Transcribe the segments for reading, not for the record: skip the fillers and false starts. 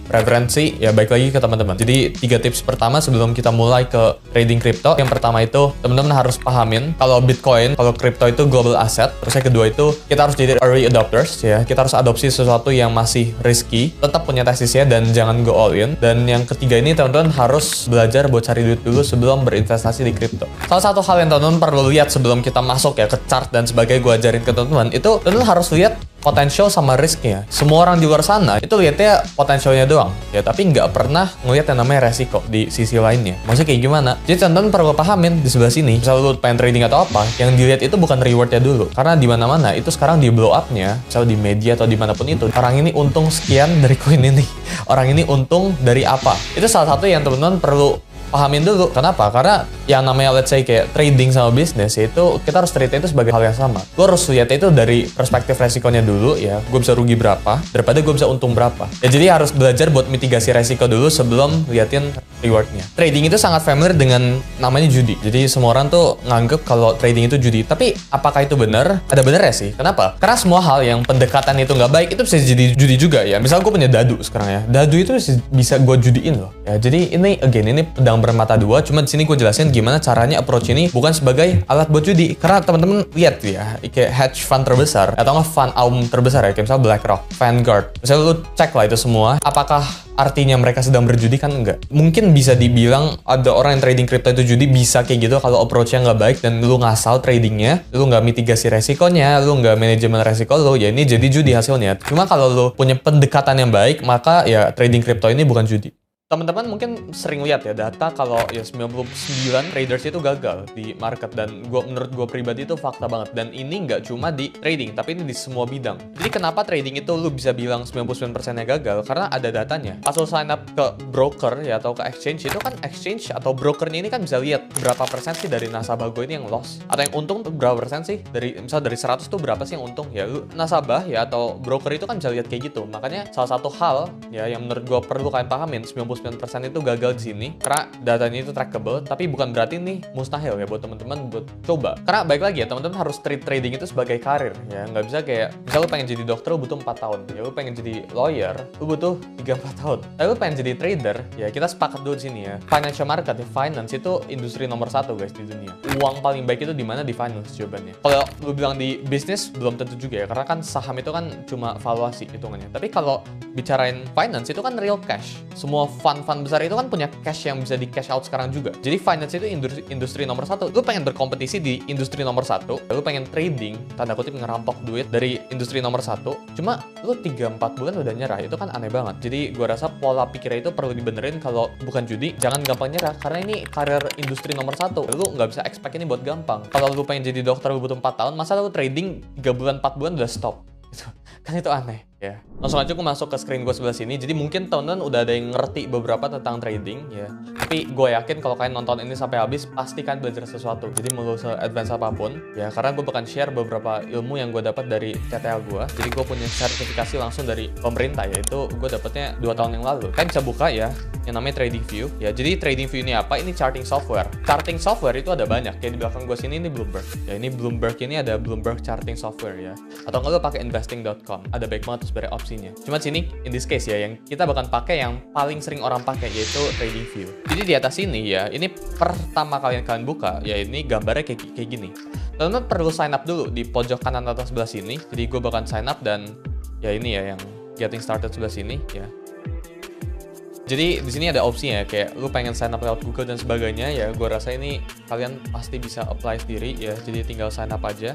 Referensi ya, baik lagi ke teman-teman. Jadi 3 tips pertama sebelum kita mulai ke trading crypto. Yang pertama itu teman-teman harus pahamin kalau Bitcoin, kalau crypto itu global asset. Terus yang kedua itu kita harus jadi early adopters ya. Kita harus adopsi sesuatu yang masih risky, tetap punya tesisnya dan jangan go all in. Dan yang ketiga ini teman-teman harus belajar buat cari duit dulu sebelum berinvestasi di crypto. Salah satu hal yang teman-teman perlu lihat sebelum kita masuk ya ke chart dan sebagainya, gue ajarin ke teman-teman, itu teman-teman harus lihat potensial sama risknya. Semua orang di luar sana itu lihatnya potensialnya doang ya, tapi nggak pernah ngelihat yang namanya resiko di sisi lainnya. Maksudnya kayak gimana? Jadi teman-teman perlu pahamin di sebelah sini, misal lu pengen trading atau apa, yang dilihat itu bukan rewardnya dulu, karena di mana-mana itu sekarang di blow up-nya, misal di media atau dimanapun itu, orang ini untung sekian dari koin ini, orang ini untung dari apa. Itu salah satu yang teman-teman perlu pahamin dulu. Kenapa? Karena yang namanya let's say kayak trading sama bisnis itu kita harus treat itu sebagai hal yang sama. Gue harus lihat itu dari perspektif resikonya dulu ya. Gue bisa rugi berapa daripada gue bisa untung berapa. Ya jadi harus belajar buat mitigasi resiko dulu sebelum liatin rewardnya. Trading itu sangat familiar dengan namanya judi. Jadi semua orang tuh nganggep kalau trading itu judi. Tapi apakah itu benar? Ada benernya sih. Kenapa? Karena semua hal yang pendekatan itu nggak baik itu bisa jadi judi juga ya. Misal gue punya dadu sekarang ya. Dadu itu bisa gue judiin loh. Ya jadi ini pedang bermata dua. Cuma di sini gue jelasin gimana caranya approach ini bukan sebagai alat buat judi. Karena teman-teman lihat ya, kayak hedge fund terbesar atau nggak fund terbesar ya, kayak misalnya BlackRock, Vanguard. Misalnya lu cek lah itu semua, apakah artinya mereka sedang berjudi? Kan enggak. Mungkin bisa dibilang ada orang yang trading crypto itu judi, bisa kayak gitu kalau approach-nya nggak baik dan lu ngasal tradingnya, lu nggak mitigasi resikonya, lu nggak manajemen resiko lu, ya ini jadi judi hasilnya. Cuma kalau lu punya pendekatan yang baik, maka ya trading crypto ini bukan judi. Teman-teman mungkin sering lihat ya data kalau ya 99 traders itu gagal di market, dan menurut gue pribadi itu fakta banget. Dan ini nggak cuma di trading, tapi ini di semua bidang. Jadi kenapa trading itu lu bisa bilang 99%-nya gagal? Karena ada datanya. Pas lu sign up ke broker ya atau ke exchange, itu kan exchange atau brokernya ini kan bisa lihat berapa persen sih dari nasabah gue ini yang loss, atau yang untung tuh berapa persen sih, dari misal dari 100 tuh berapa sih yang untung. Ya lu nasabah ya atau broker itu kan bisa lihat kayak gitu. Makanya salah satu hal ya yang menurut gue perlu kalian pahamin, 99% itu gagal di sini karena datanya itu trackable, tapi bukan berarti nih mustahil ya buat teman-teman buat coba. Karena baik lagi ya, teman-teman harus treat trading itu sebagai karir ya. Nggak bisa kayak misal lu pengen jadi dokter lu butuh 4 tahun ya, lu pengen jadi lawyer lu butuh 3-4 tahun, tapi lu pengen jadi trader ya, kita sepakat dulu di sini ya, financial market ya, finance itu industri nomor 1 guys di dunia. Uang paling baik itu di mana? Di finance jawabannya. Kalau lu bilang di bisnis belum tentu juga ya, karena kan saham itu kan cuma valuasi hitungannya. Tapi kalau bicarain finance itu kan real cash. Semua fund besar itu kan punya cash yang bisa di cash out sekarang juga. Jadi finance itu industri nomor 1. Lu pengen berkompetisi di industri nomor 1, lu pengen trading tanda kutip ngerampok duit dari industri nomor 1, cuma lu 3-4 bulan udah nyerah, itu kan aneh banget. Jadi gua rasa pola pikirnya itu perlu dibenerin. Kalau bukan judi jangan gampang nyerah, karena ini karir industri nomor 1. Lu nggak bisa expect ini buat gampang. Kalau lu pengen jadi dokter lu butuh 4 tahun, masa lu trading 3 bulan 4 bulan udah stop gitu. Kan itu aneh ya. Langsung aja gue masuk ke screen gue sebelah sini. Jadi mungkin teman-teman udah ada yang ngerti beberapa tentang trading ya, tapi gue yakin kalau kalian nonton ini sampai habis pasti kalian belajar sesuatu. Jadi mau se-advance apapun ya, karena gue bakal share beberapa ilmu yang gue dapat dari TTL gue. Jadi gue punya sertifikasi langsung dari pemerintah, yaitu gue dapetnya 2 tahun yang lalu. Kalian bisa buka ya yang namanya TradingView ya. Jadi TradingView ini apa? Ini charting software. Charting software itu ada banyak. Kayak di belakang gue sini ini Bloomberg ya. Ini Bloomberg, ini ada Bloomberg charting software ya, atau nggak lo pakai investing.com. Ada baik banget sebenarnya opsinya. Cuma sini in this case ya, yang kita bakal pakai yang paling sering orang pakai, yaitu TradingView. Jadi di atas ini ya, ini pertama kalian buka ya, ini gambarnya kayak gini. Teman-teman perlu sign up dulu di pojok kanan atas sebelah sini. Jadi gue bakal sign up, dan ya ini ya yang getting started sebelah sini ya. Jadi di sini ada opsinya ya, kayak lu pengen sign up lewat Google dan sebagainya ya. Gue rasa ini kalian pasti bisa apply sendiri ya. Jadi tinggal sign up aja.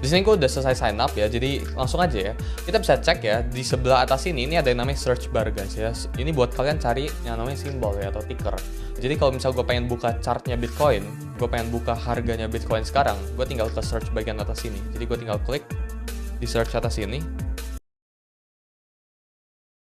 Di sini gue udah selesai sign up ya, jadi langsung aja ya. Kita bisa cek ya, di sebelah atas ini ada yang namanya search bar guys ya. Ini buat kalian cari yang namanya simbol ya, atau ticker. Jadi kalau misal gue pengen buka chartnya Bitcoin, gue pengen buka harganya Bitcoin sekarang, gue tinggal ke search bagian atas sini. Jadi gue tinggal klik di search atas sini.